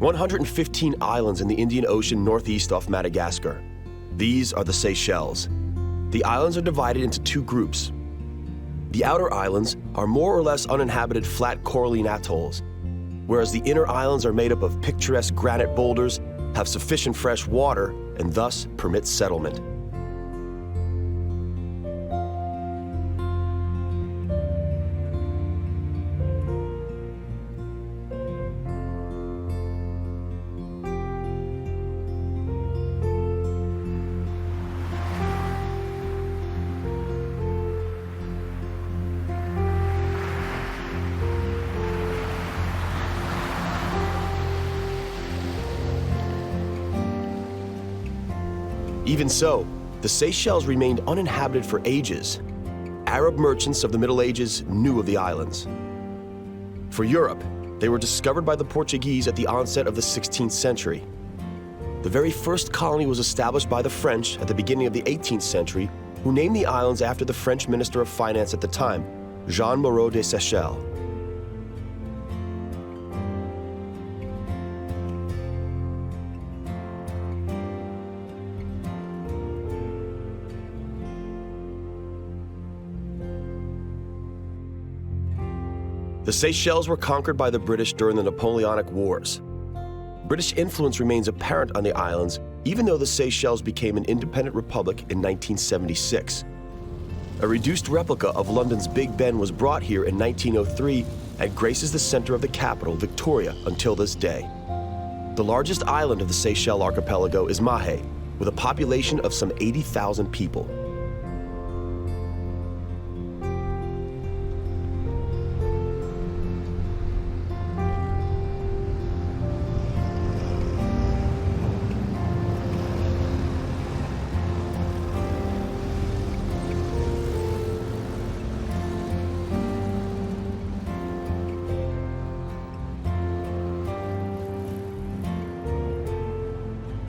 115 islands in the Indian Ocean northeast off Madagascar. These are the Seychelles. The islands are divided into two groups. The outer islands are more or less uninhabited flat coralline atolls, whereas the inner islands are made up of picturesque granite boulders, have sufficient fresh water, and thus permit settlement. Even so, the Seychelles remained uninhabited for ages. Arab merchants of the Middle Ages knew of the islands. For Europe, they were discovered by the Portuguese at the onset of the 16th century. The very first colony was established by the French at the beginning of the 18th century, who named the islands after the French Minister of Finance at the time, Jean Moreau de Seychelles. The Seychelles were conquered by the British during the Napoleonic Wars. British influence remains apparent on the islands, even though the Seychelles became an independent republic in 1976. A reduced replica of London's Big Ben was brought here in 1903 and graces the center of the capital, Victoria, until this day. The largest island of the Seychelles archipelago is Mahé, with a population of some 80,000 people.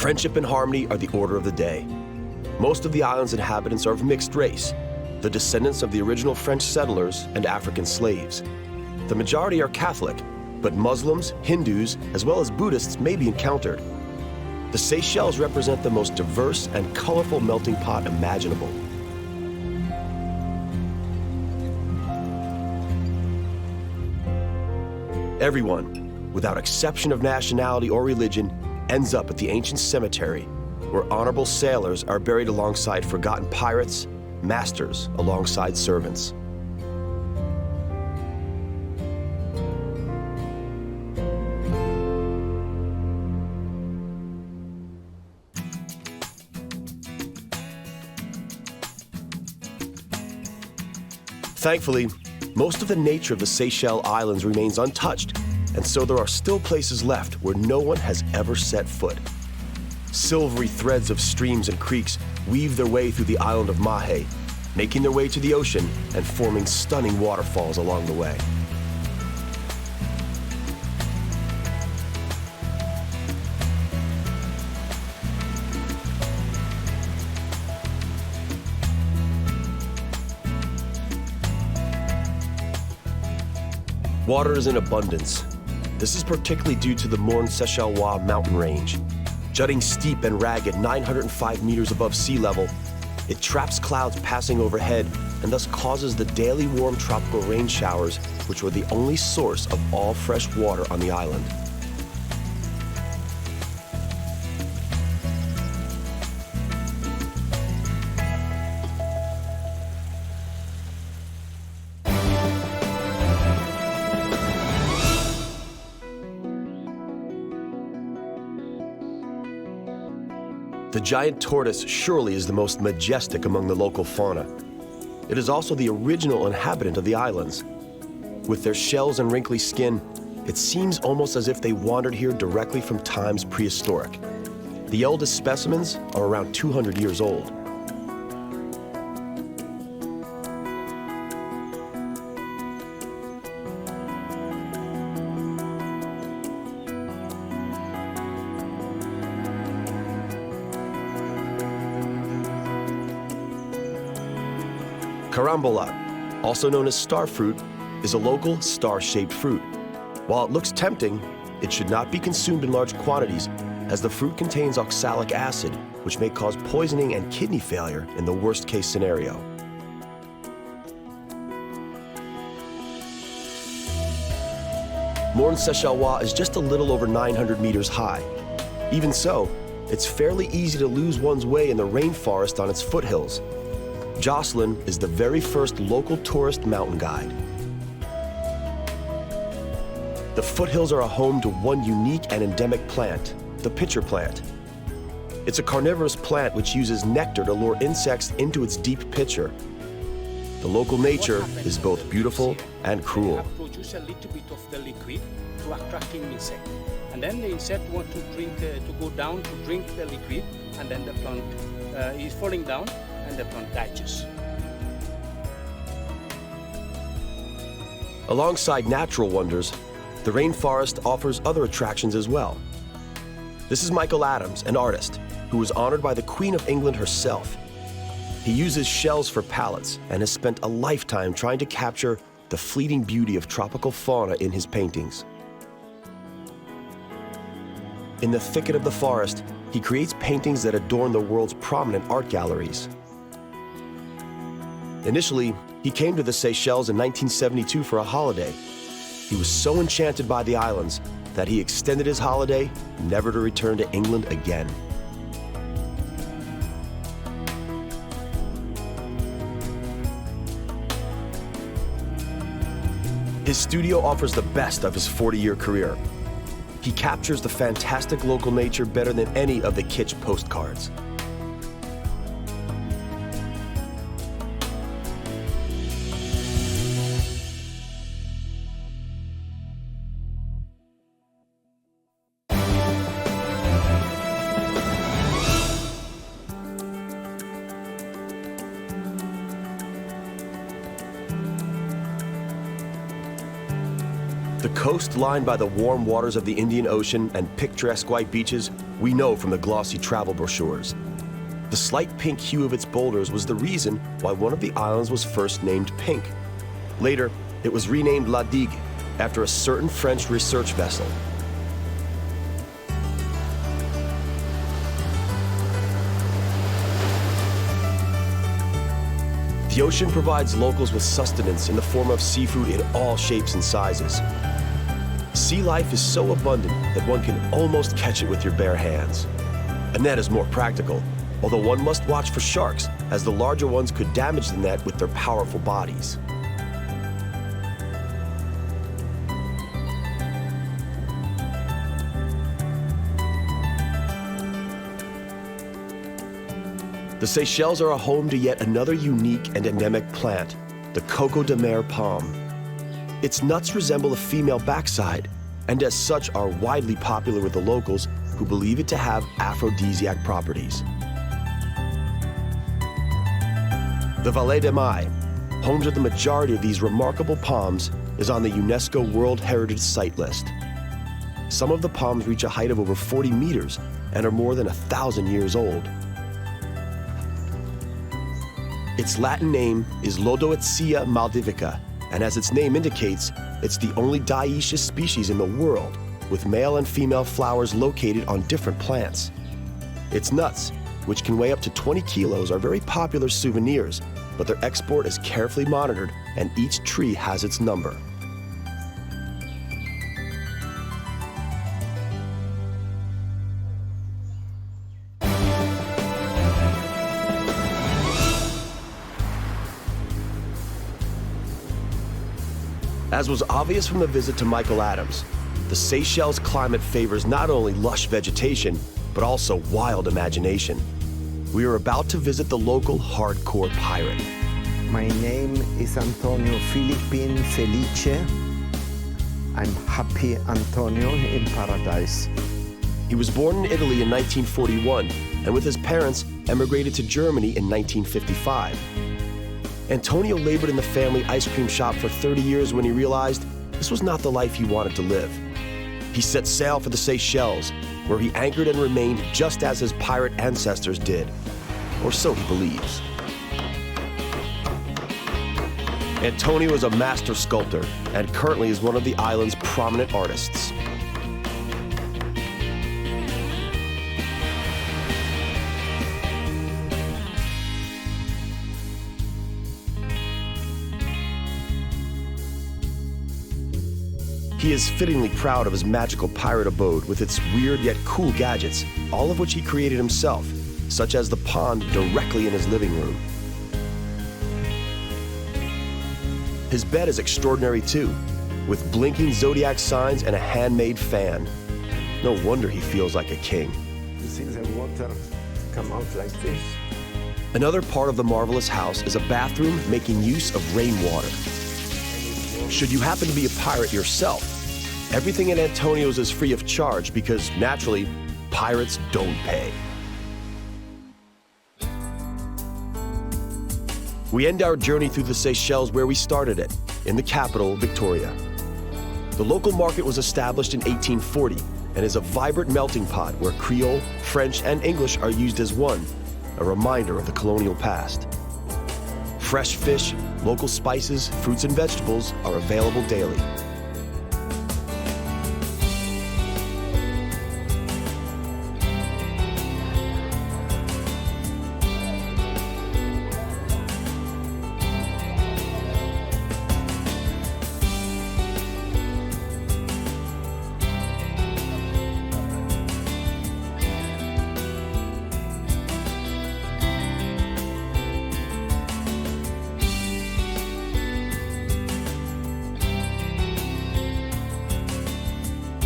Friendship and harmony are the order of the day. Most of the island's inhabitants are of mixed race, the descendants of the original French settlers and African slaves. The majority are Catholic, but Muslims, Hindus, as well as Buddhists may be encountered. The Seychelles represent the most diverse and colorful melting pot imaginable. Everyone, without exception of nationality or religion, ends up at the ancient cemetery, where honorable sailors are buried alongside forgotten pirates, masters alongside servants. Thankfully, most of the nature of the Seychelles Islands remains untouched, and so there are still places left where no one has ever set foot. Silvery threads of streams and creeks weave their way through the island of Mahé, making their way to the ocean and forming stunning waterfalls along the way. Water is in abundance. This is particularly due to the Morne Seychellois mountain range. Jutting steep and ragged 905 meters above sea level, it traps clouds passing overhead and thus causes the daily warm tropical rain showers, which were the only source of all fresh water on the island. The giant tortoise surely is the most majestic among the local fauna. It is also the original inhabitant of the islands. With their shells and wrinkly skin, it seems almost as if they wandered here directly from times prehistoric. The eldest specimens are around 200 years old. Carambola, also known as star fruit, is a local star-shaped fruit. While it looks tempting, it should not be consumed in large quantities as the fruit contains oxalic acid, which may cause poisoning and kidney failure in the worst-case scenario. Morne Séchalois is just a little over 900 meters high. Even so, it's fairly easy to lose one's way in the rainforest on its foothills. Jocelyn is the very first local tourist mountain guide. The foothills are a home to one unique and endemic plant, the pitcher plant. It's a carnivorous plant which uses nectar to lure insects into its deep pitcher. The local nature is both beautiful and cruel. They have produced a little bit of the liquid to attracting insect, and then the insect want to drink, to go down to drink the liquid, and then the plant is falling down, and the plant digests. Alongside natural wonders, the rainforest offers other attractions as well. This is Michael Adams, an artist, who was honored by the Queen of England herself. He uses shells for palettes and has spent a lifetime trying to capture the fleeting beauty of tropical fauna in his paintings. In the thicket of the forest, he creates paintings that adorn the world's prominent art galleries. Initially, he came to the Seychelles in 1972 for a holiday. He was so enchanted by the islands that he extended his holiday, never to return to England again. His studio offers the best of his 40-year career. He captures the fantastic local nature better than any of the kitsch postcards. The coast lined by the warm waters of the Indian Ocean and picturesque white beaches we know from the glossy travel brochures. The slight pink hue of its boulders was the reason why one of the islands was first named Pink. Later, it was renamed La Digue after a certain French research vessel. The ocean provides locals with sustenance in the form of seafood in all shapes and sizes. Sea life is so abundant that one can almost catch it with your bare hands. A net is more practical, although one must watch for sharks, as the larger ones could damage the net with their powerful bodies. The Seychelles are a home to yet another unique and endemic plant, the coco de mer palm. Its nuts resemble a female backside, and as such are widely popular with the locals who believe it to have aphrodisiac properties. The Vallée des Mai, home to the majority of these remarkable palms, is on the UNESCO World Heritage Site list. Some of the palms reach a height of over 40 meters and are more than 1,000 years old. Its Latin name is Lodoicea maldivica, and as its name indicates, it's the only dioecious species in the world, with male and female flowers located on different plants. Its nuts, which can weigh up to 20 kilos, are very popular souvenirs, but their export is carefully monitored, and each tree has its number. As was obvious from the visit to Michael Adams, the Seychelles climate favors not only lush vegetation, but also wild imagination. We are about to visit the local hardcore pirate. My name is Antonio Filipin Felice. I'm happy Antonio in paradise. He was born in Italy in 1941, and with his parents, emigrated to Germany in 1955. Antonio labored in the family ice cream shop for 30 years when he realized this was not the life he wanted to live. He set sail for the Seychelles, where he anchored and remained just as his pirate ancestors did, or so he believes. Antonio is a master sculptor and currently is one of the island's prominent artists. He is fittingly proud of his magical pirate abode with its weird yet cool gadgets, all of which he created himself, such as the pond directly in his living room. His bed is extraordinary too, with blinking zodiac signs and a handmade fan. No wonder he feels like a king. You see the water come out like this. Another part of the marvelous house is a bathroom making use of rainwater. Should you happen to be a pirate yourself, everything at Antonio's is free of charge because, naturally, pirates don't pay. We end our journey through the Seychelles where we started it, in the capital, Victoria. The local market was established in 1840 and is a vibrant melting pot where Creole, French, and English are used as one, a reminder of the colonial past. Fresh fish, local spices, fruits, and vegetables are available daily.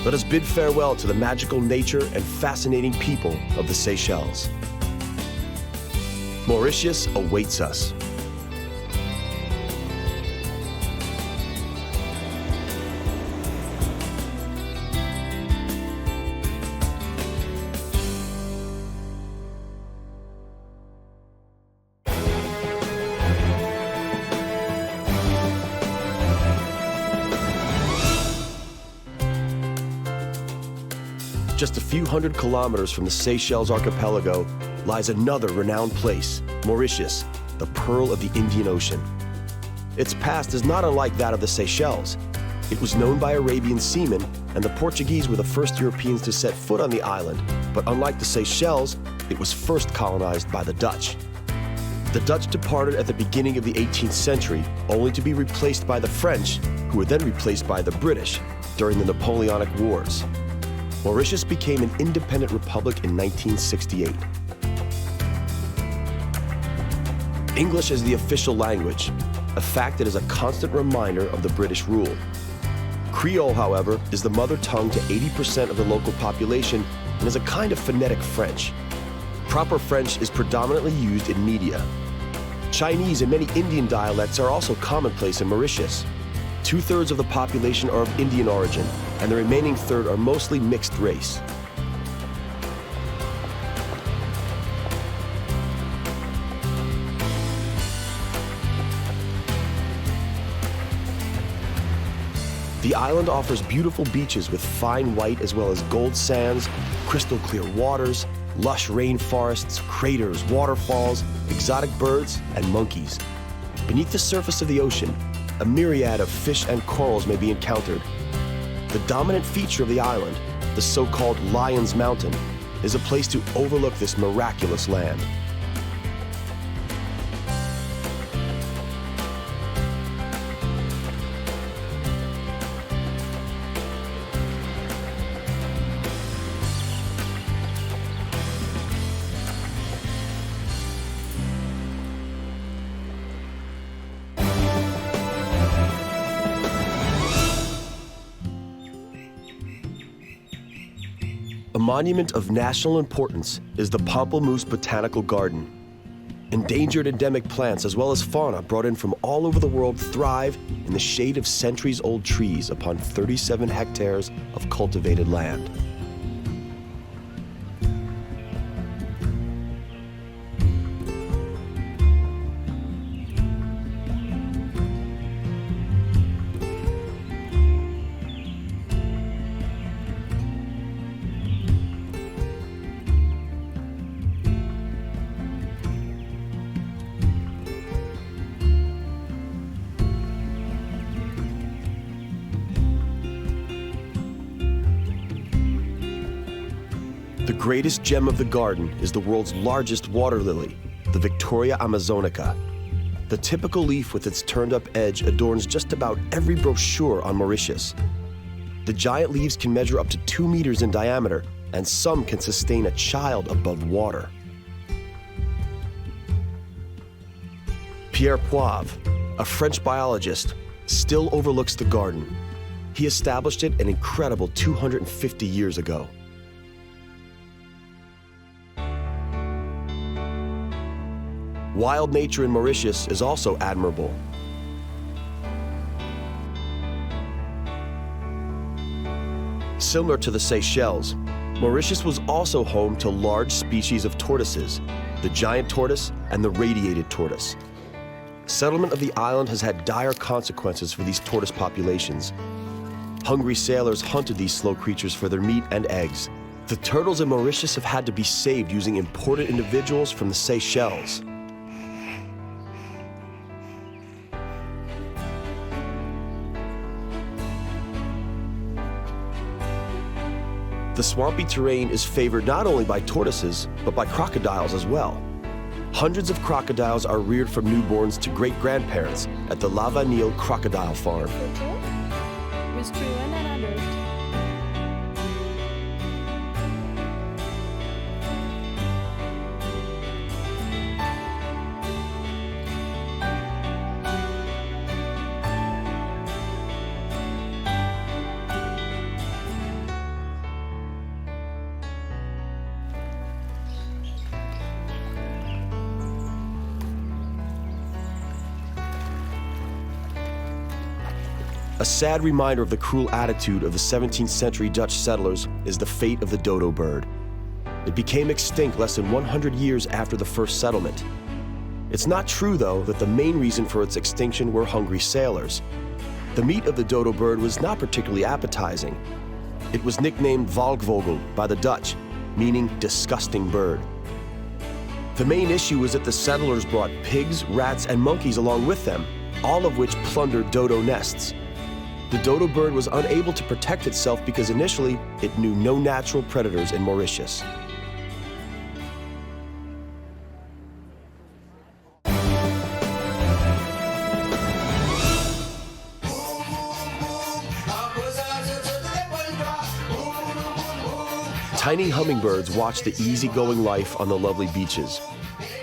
Let us bid farewell to the magical nature and fascinating people of the Seychelles. Mauritius awaits us. Just a few hundred kilometers from the Seychelles archipelago lies another renowned place, Mauritius, the pearl of the Indian Ocean. Its past is not unlike that of the Seychelles. It was known by Arabian seamen, and the Portuguese were the first Europeans to set foot on the island, but unlike the Seychelles, it was first colonized by the Dutch. The Dutch departed at the beginning of the 18th century, only to be replaced by the French, who were then replaced by the British during the Napoleonic Wars. Mauritius became an independent republic in 1968. English is the official language, a fact that is a constant reminder of the British rule. Creole, however, is the mother tongue to 80% of the local population and is a kind of phonetic French. Proper French is predominantly used in media. Chinese and many Indian dialects are also commonplace in Mauritius. 2/3 of the population are of Indian origin, and the remaining third are mostly mixed race. The island offers beautiful beaches with fine white as well as gold sands, crystal clear waters, lush rainforests, craters, waterfalls, exotic birds, and monkeys. Beneath the surface of the ocean, a myriad of fish and corals may be encountered. The dominant feature of the island, the so-called Lion's Mountain, is a place to overlook this miraculous land. A monument of national importance is the Pamplemousse Botanical Garden. Endangered endemic plants as well as fauna brought in from all over the world thrive in the shade of centuries-old trees upon 37 hectares of cultivated land. The greatest gem of the garden is the world's largest water lily, the Victoria Amazonica. The typical leaf with its turned-up edge adorns just about every brochure on Mauritius. The giant leaves can measure up to 2 meters in diameter, and some can sustain a child above water. Pierre Poivre, a French biologist, still overlooks the garden. He established it an incredible 250 years ago. Wild nature in Mauritius is also admirable. Similar to the Seychelles, Mauritius was also home to large species of tortoises, the giant tortoise and the radiated tortoise. Settlement of the island has had dire consequences for these tortoise populations. Hungry sailors hunted these slow creatures for their meat and eggs. The turtles in Mauritius have had to be saved using imported individuals from the Seychelles. The swampy terrain is favored not only by tortoises, but by crocodiles as well. Hundreds of crocodiles are reared from newborns to great-grandparents at the La Vanille Crocodile Farm. With children and adults. A sad reminder of the cruel attitude of the 17th century Dutch settlers is the fate of the dodo bird. It became extinct less than 100 years after the first settlement. It's not true, though, that the main reason for its extinction were hungry sailors. The meat of the dodo bird was not particularly appetizing. It was nicknamed Valkvogel by the Dutch, meaning disgusting bird. The main issue was that the settlers brought pigs, rats, and monkeys along with them, all of which plundered dodo nests. The dodo bird was unable to protect itself because initially it knew no natural predators in Mauritius. Tiny hummingbirds watch the easygoing life on the lovely beaches.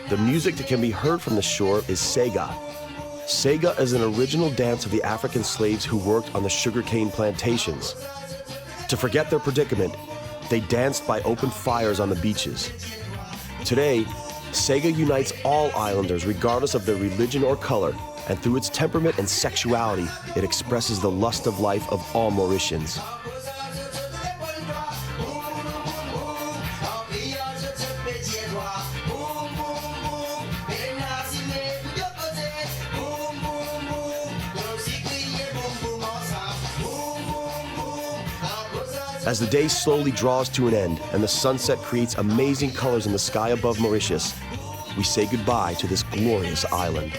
The music that can be heard from the shore is sega. Sega is an original dance of the African slaves who worked on the sugarcane plantations. To forget their predicament, they danced by open fires on the beaches. Today, Sega unites all islanders regardless of their religion or color, and through its temperament and sexuality, it expresses the lust of life of all Mauritians. As the day slowly draws to an end and the sunset creates amazing colors in the sky above Mauritius, we say goodbye to this glorious island.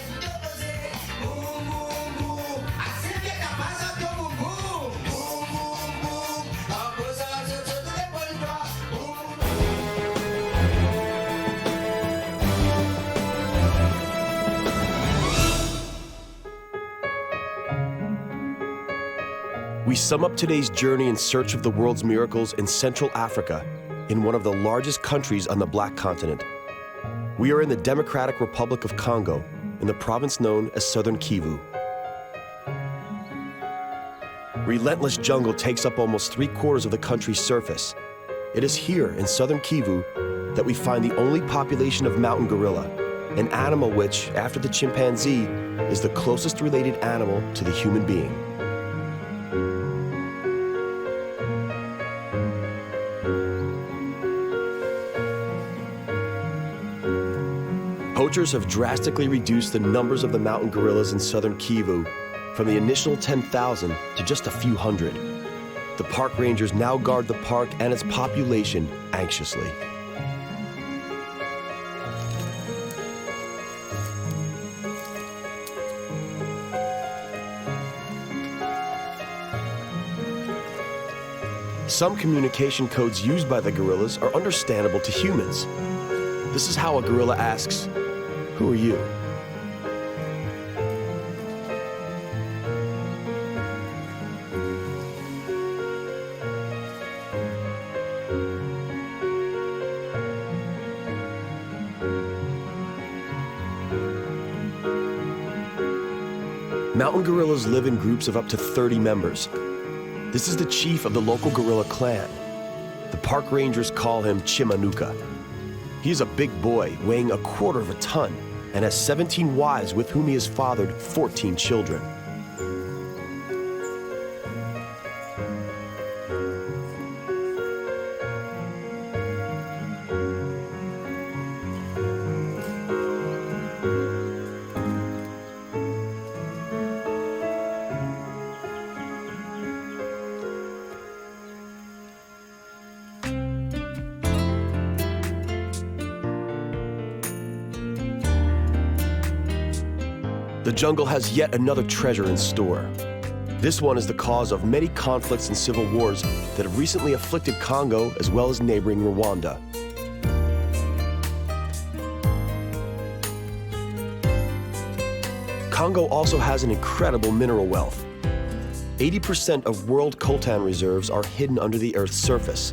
We sum up today's journey in search of the world's miracles in Central Africa, in one of the largest countries on the Black Continent. We are in the Democratic Republic of Congo, in the province known as Southern Kivu. Relentless jungle takes up almost 3/4 of the country's surface. It is here in Southern Kivu that we find the only population of mountain gorilla, an animal which, after the chimpanzee, is the closest related animal to the human being. Poachers have drastically reduced the numbers of the mountain gorillas in Southern Kivu from the initial 10,000 to just a few hundred. The park rangers now guard the park and its population anxiously. Some communication codes used by the gorillas are understandable to humans. This is how a gorilla asks, "Who are you?" Mountain gorillas live in groups of up to 30 members. This is the chief of the local gorilla clan. The park rangers call him Chimanuka. He is a big boy, weighing 1/4 of a ton, and has 17 wives with whom he has fathered 14 children. The jungle has yet another treasure in store. This one is the cause of many conflicts and civil wars that have recently afflicted Congo as well as neighboring Rwanda. Congo also has an incredible mineral wealth. 80% of world coltan reserves are hidden under the Earth's surface.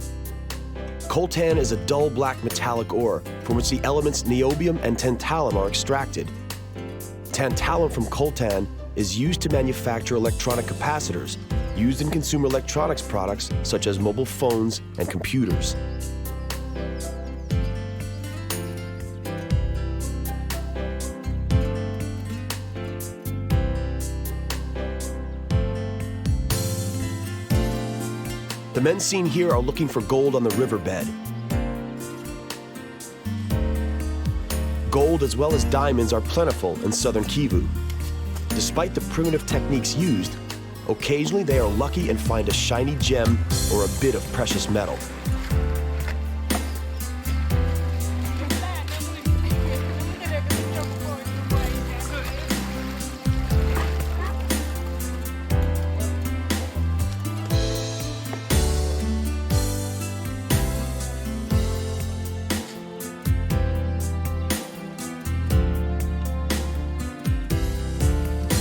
Coltan is a dull black metallic ore from which the elements niobium and tantalum are extracted. Tantalum from coltan is used to manufacture electronic capacitors used in consumer electronics products such as mobile phones and computers. The men seen here are looking for gold on the riverbed. Gold as well as diamonds are plentiful in southern Kivu. Despite the primitive techniques used, occasionally they are lucky and find a shiny gem or a bit of precious metal.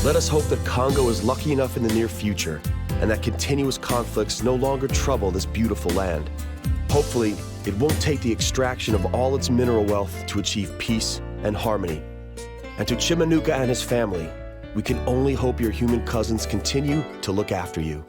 Let us hope that Congo is lucky enough in the near future and that continuous conflicts no longer trouble this beautiful land. Hopefully, it won't take the extraction of all its mineral wealth to achieve peace and harmony. And to Chimanuka and his family, we can only hope your human cousins continue to look after you.